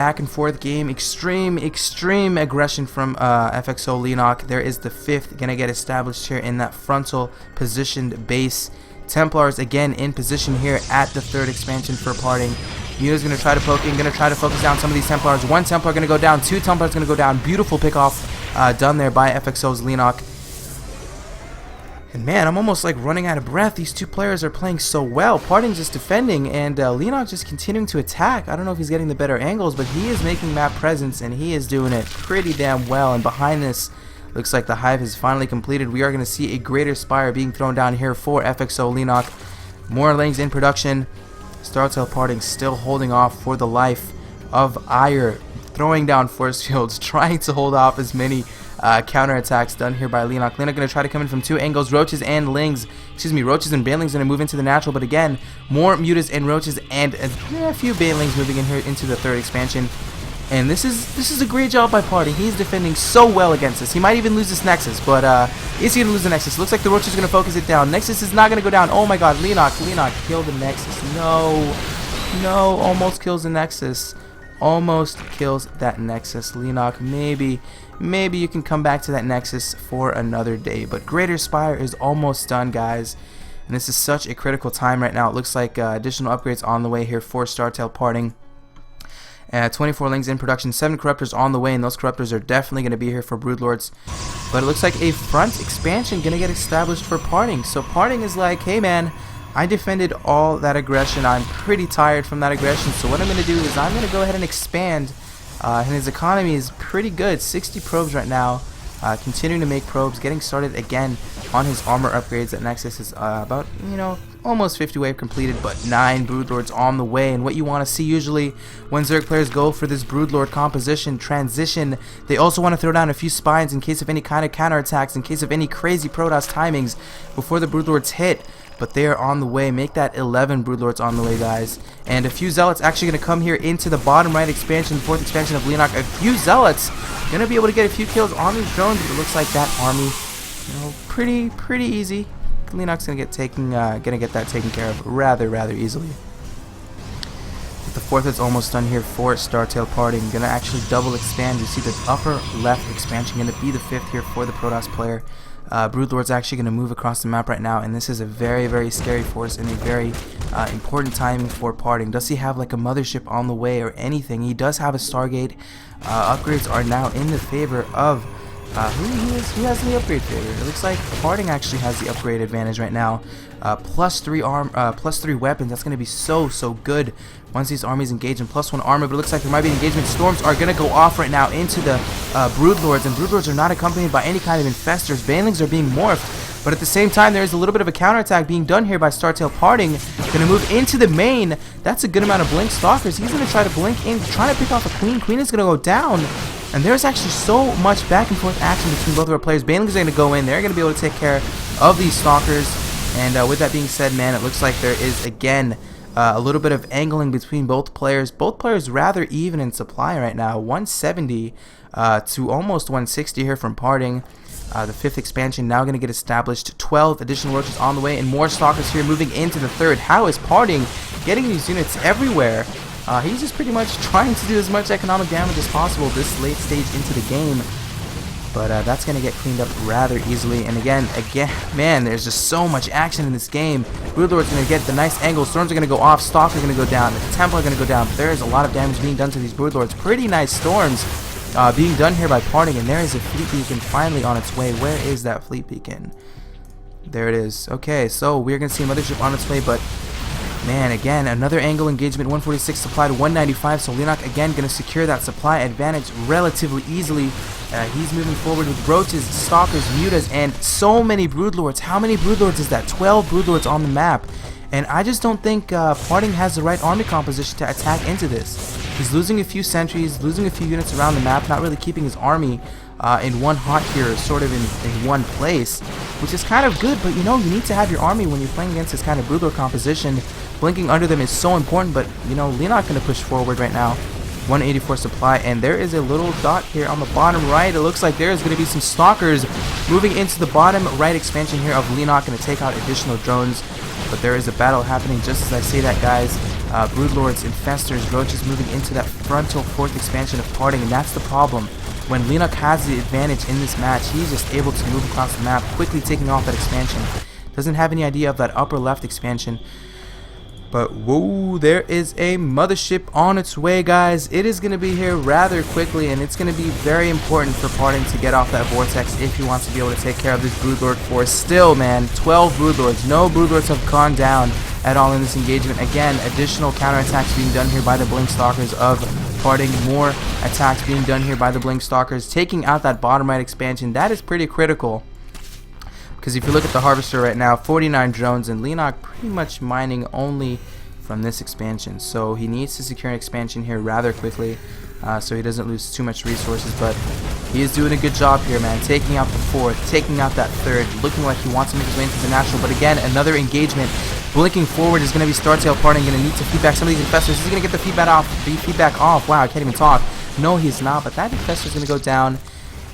back and forth game. Extreme aggression from FXOLeenock. There is the 5th gonna get established here in that frontal positioned base. Templars again in position here at the 3rd expansion for parting. Muta's gonna try to poke in, gonna try to focus down some of these Templars. 1 Templar gonna go down, 2 Templars gonna go down. Beautiful pick off done there by FXOLeenock. And man, I'm almost like running out of breath. These two players are playing so well. Parting's just defending, and Leenock just continuing to attack. I don't know if he's getting the better angles, but he is making map presence, and he is doing it pretty damn well. And behind this, looks like the hive is finally completed. We are going to see a greater spire being thrown down here for FXOLeenock. More lanes in production. STParting still holding off for the life of Ire. Throwing down force fields, trying to hold off as many counterattacks done here by Leenock. Leenock going to try to come in from 2 angles. Roaches and Banelings going to move into the natural, but again, more Mutas and Roaches and a few Banelings moving in here into the 3rd expansion. And this is a great job by Parting. He's defending so well against us. He might even lose this Nexus, but is he going to lose the Nexus? Looks like the Roach is going to focus it down. Nexus is not going to go down. Oh my god, Leenock killed the Nexus. No, almost kills the Nexus. Almost kills that Nexus. Leenock, maybe you can come back to that Nexus for another day. But Greater Spire is almost done, guys. And this is such a critical time right now. It looks like additional upgrades on the way here for STParting. 24 lanes in production, 7 Corruptors on the way, and those Corruptors are definitely going to be here for Broodlords. But it looks like a front expansion going to get established for Parting. So Parting is like, hey man, I defended all that aggression. I'm pretty tired from that aggression. So what I'm going to do is I'm going to go ahead and expand. And his economy is pretty good. 60 probes right now. Continuing to make probes. Getting started again on his armor upgrades. That Nexus is about, almost 50 wave completed, but 9 Broodlords on the way. And what you want to see usually when Zerg players go for this Broodlord composition transition, they also want to throw down a few spines in case of any kind of counterattacks, in case of any crazy Protoss timings before the Broodlords hit. But they are on the way. Make that 11 Broodlords on the way, guys. And a few Zealots actually going to come here into the bottom right expansion, 4th expansion of Leenock. A few Zealots going to be able to get a few kills on these drones, but it looks like that army, pretty easy. Leenock's going to get that taken care of rather easily. But the 4th is almost done here for STParting. Going to actually double expand. You see the upper left expansion going to be the 5th here for the Protoss player. Broodlord's actually going to move across the map right now, and this is a very scary force and a very important timing for Parting. Does he have like a mothership on the way or anything? He does have a Stargate. Upgrades are now in the favor of who has the upgrade favor? It looks like Parting actually has the upgrade advantage right now. +3 weapons. That's going to be so good once these armies engage in +1 armor. But it looks like there might be an engagement. Storms are going to go off right now into the Broodlords, and Broodlords are not accompanied by any kind of infestors. Banelings are being morphed, but at the same time there is a little bit of a counterattack being done here by STParting. Going to move into the main. That's a good amount of blink stalkers. He's going to try to blink in, trying to pick off a queen. Queen is going to go down. And there's actually so much back and forth action between both of our players. Banelings are going to go in. They're going to be able to take care of these stalkers. And with that being said, man, it looks like there is, again, a little bit of angling between both players. Both players rather even in supply right now. 170 to almost 160 here from Parting. The 5th expansion now going to get established. 12 additional roaches on the way, and more stalkers here moving into the 3rd. How is Parting getting these units everywhere? He's just pretty much trying to do as much economic damage as possible this late stage into the game. But that's going to get cleaned up rather easily. And again, man, there's just so much action in this game. Broodlord's going to get the nice angle. Storms are going to go off. Stalkers are going to go down. The Templar are going to go down. But there is a lot of damage being done to these Broodlords. Pretty nice storms being done here by Parting. And there is a fleet beacon finally on its way. Where is that fleet beacon? There it is. Okay, so we're going to see a mothership on its way, but man, again, another angle engagement, 146 supply to 195, so Leenock again going to secure that supply advantage relatively easily. He's moving forward with Roaches, Stalkers, Mutas, and so many Broodlords. How many Broodlords is that? 12 Broodlords on the map. And I just don't think Parting has the right army composition to attack into this. He's losing a few sentries, losing a few units around the map, not really keeping his army in one hot here, sort of in one place, which is kind of good, but you need to have your army when you're playing against this kind of Broodlord composition. Blinking under them is so important, but Leenock going to push forward right now. 184 supply, and there is a little dot here on the bottom right. It looks like there is going to be some stalkers moving into the bottom right expansion here of Leenock, going to take out additional drones. But there is a battle happening just as I say that, guys. Broodlords, Infestors, Roaches moving into that frontal 4th expansion of Parting, and that's the problem. When Leenock has the advantage in this match, he's just able to move across the map, quickly taking off that expansion. Doesn't have any idea of that upper left expansion. But whoa, there is a mothership on its way, guys. It is going to be here rather quickly, and it's going to be very important for Parting to get off that vortex if he wants to be able to take care of this Broodlord force. Still, man, 12 Broodlords. No Broodlords have gone down at all in this engagement. Again, additional counterattacks being done here by the Blink Stalkers of Parting. More attacks being done here by the Blink Stalkers, taking out that bottom right expansion. That is pretty critical. Because if you look at the Harvester right now, 49 drones, and Leenock pretty much mining only from this expansion. So he needs to secure an expansion here rather quickly so he doesn't lose too much resources. But he is doing a good job here, man. Taking out the 4th, taking out that 3rd, looking like he wants to make his way into the National. But again, another engagement. Blinking forward is going to be STParting. Going to need to feedback some of these Infestors. He's going to get the feedback off. Wow, I can't even talk. No, he's not. But that Infestor is going to go down.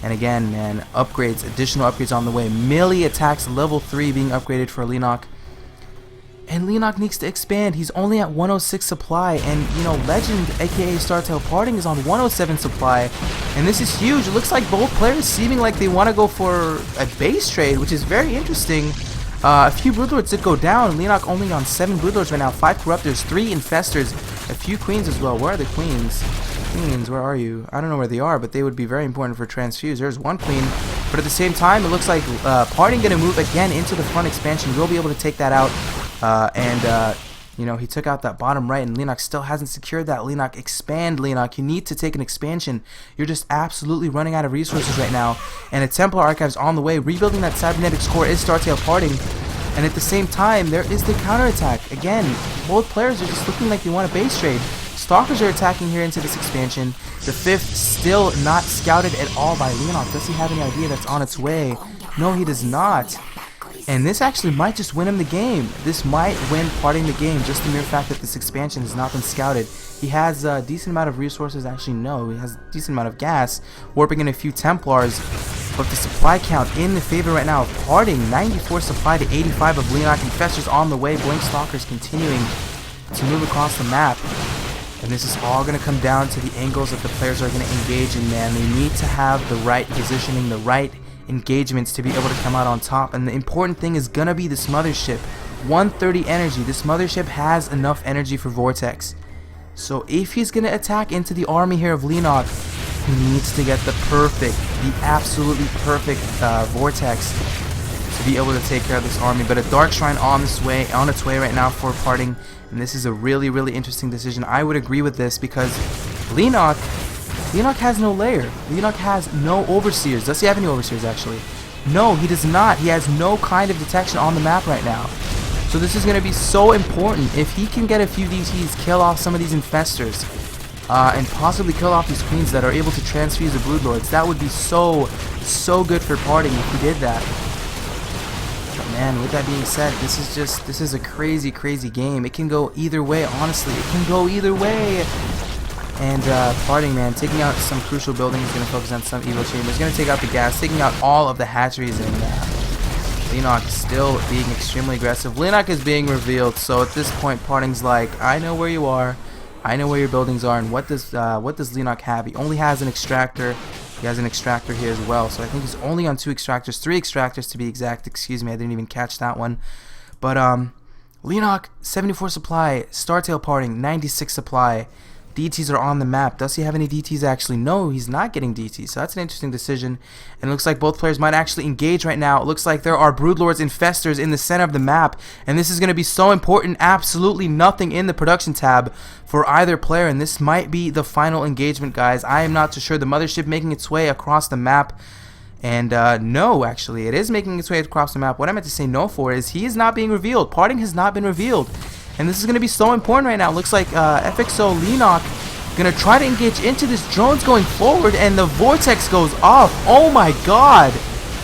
And again, man, upgrades, additional upgrades on the way. Melee attacks level 3 being upgraded for Leenock. And Leenock needs to expand. He's only at 106 supply. And, you know, Legend, aka STParting, is on 107 supply. And this is huge. It looks like both players seeming like they want to go for a base trade, which is very interesting. A few Broodlords did go down. Leenock only on 7 Broodlords right now. 5 Corruptors, 3 Infestors, a few Queens as well. Where are the Queens? Queens, where are you? I don't know where they are, but they would be very important for Transfuse. There's one Queen, but at the same time, it looks like Parting going to move again into the front expansion. We'll be able to take that out, you know, he took out that bottom right, and Leenock still hasn't secured that. Leenock, expand, Leenock. You need to take an expansion. You're just absolutely running out of resources right now, and a Templar Archives on the way. Rebuilding that Cybernetics core is STParting, and at the same time, there is the counterattack. Again, both players are just looking like they want a base trade. Stalkers are attacking here into this expansion. The 5th still not scouted at all by Leenock. Does he have any idea that's on its way? No, he does not. And this actually might just win him the game. This might win Parting the game, just the mere fact that this expansion has not been scouted. He has a decent amount of resources. Actually, no, he has a decent amount of gas. Warping in a few Templars. But the supply count in the favor right now of Parting. 94 supply to 85 of Leenock. Infestors on the way. Blink Stalkers continuing to move across the map. And this is all going to come down to the angles that the players are going to engage in, man. They need to have the right positioning, the right engagements to be able to come out on top. And the important thing is going to be this mothership. 130 energy. This mothership has enough energy for Vortex. So if he's going to attack into the army here of Leenock, he needs to get the absolutely perfect Vortex to be able to take care of this army. But a Dark Shrine on its way right now for Parting. And this is a really, really interesting decision. I would agree with this because Leenock has no lair. Leenock has no overseers. Does he have any overseers, actually? No, he does not. He has no kind of detection on the map right now. So this is going to be so important. If he can get a few DTs, kill off some of these Infestors, and possibly kill off these Queens that are able to transfuse the Broodlords, that would be so good for Parting if he did that. Man, with that being said, this is a crazy game. It can go either way, honestly. It can go either way. And Parting, man, taking out some crucial buildings, going to focus on some evil chambers, going to take out the gas, taking out all of the hatcheries, and Leenock still being extremely aggressive. Leenock is being revealed, so at this point, Parting's like, I know where you are, I know where your buildings are, and what does Leenock have? He only has an extractor. He has an extractor here as well, so I think he's only on 2 extractors, 3 extractors to be exact. Excuse me, I didn't even catch that one. But Leenock, 74 supply, STParting, 96 supply. DTs are on the map. Does he have any DTs actually? No, he's not getting DTs, so that's an interesting decision. And it looks like both players might actually engage right now. It looks like there are Broodlords, Infestors in the center of the map, and this is going to be so important. Absolutely nothing in the production tab for either player, and this might be the final engagement, guys. I am not too sure. The mothership making its way across the map. And no, actually, it is making its way across the map. What I meant to say no for is he is not being revealed. Parting has not been revealed. And this is going to be so important right now. It looks like FXOLeenock going to try to engage into this. Drone's going forward, and the Vortex goes off. Oh my god.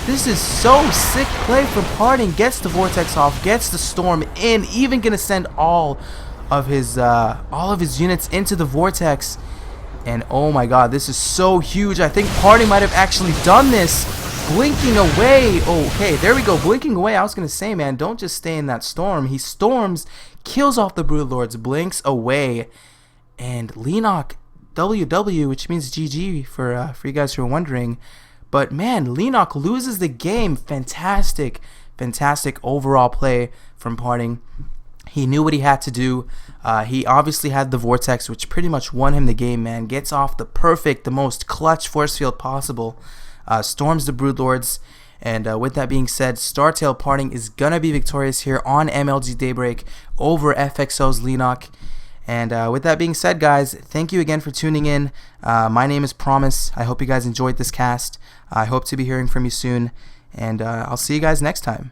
This is so sick play from Parting. Gets the Vortex off, gets the Storm in, even going to send all of his units into the Vortex. And oh my god, this is so huge. I think Parting might have actually done this. blinking away. Okay, there we go, blinking away. I was gonna say, man, don't just stay in that storm. He storms, kills off the Broodlords, blinks away, and Leenock WW, which means GG for you guys who are wondering. But man, Leenock loses the game. Fantastic overall play from Parting. He knew what he had to do. He obviously had the Vortex, which pretty much won him the game, man. Gets off the most clutch force field possible. Storms the Broodlords. And with that being said, STParting is going to be victorious here on MLG Daybreak over FXOLeenock. And with that being said, guys, thank you again for tuning in. My name is Promise. I hope you guys enjoyed this cast. I hope to be hearing from you soon. And I'll see you guys next time.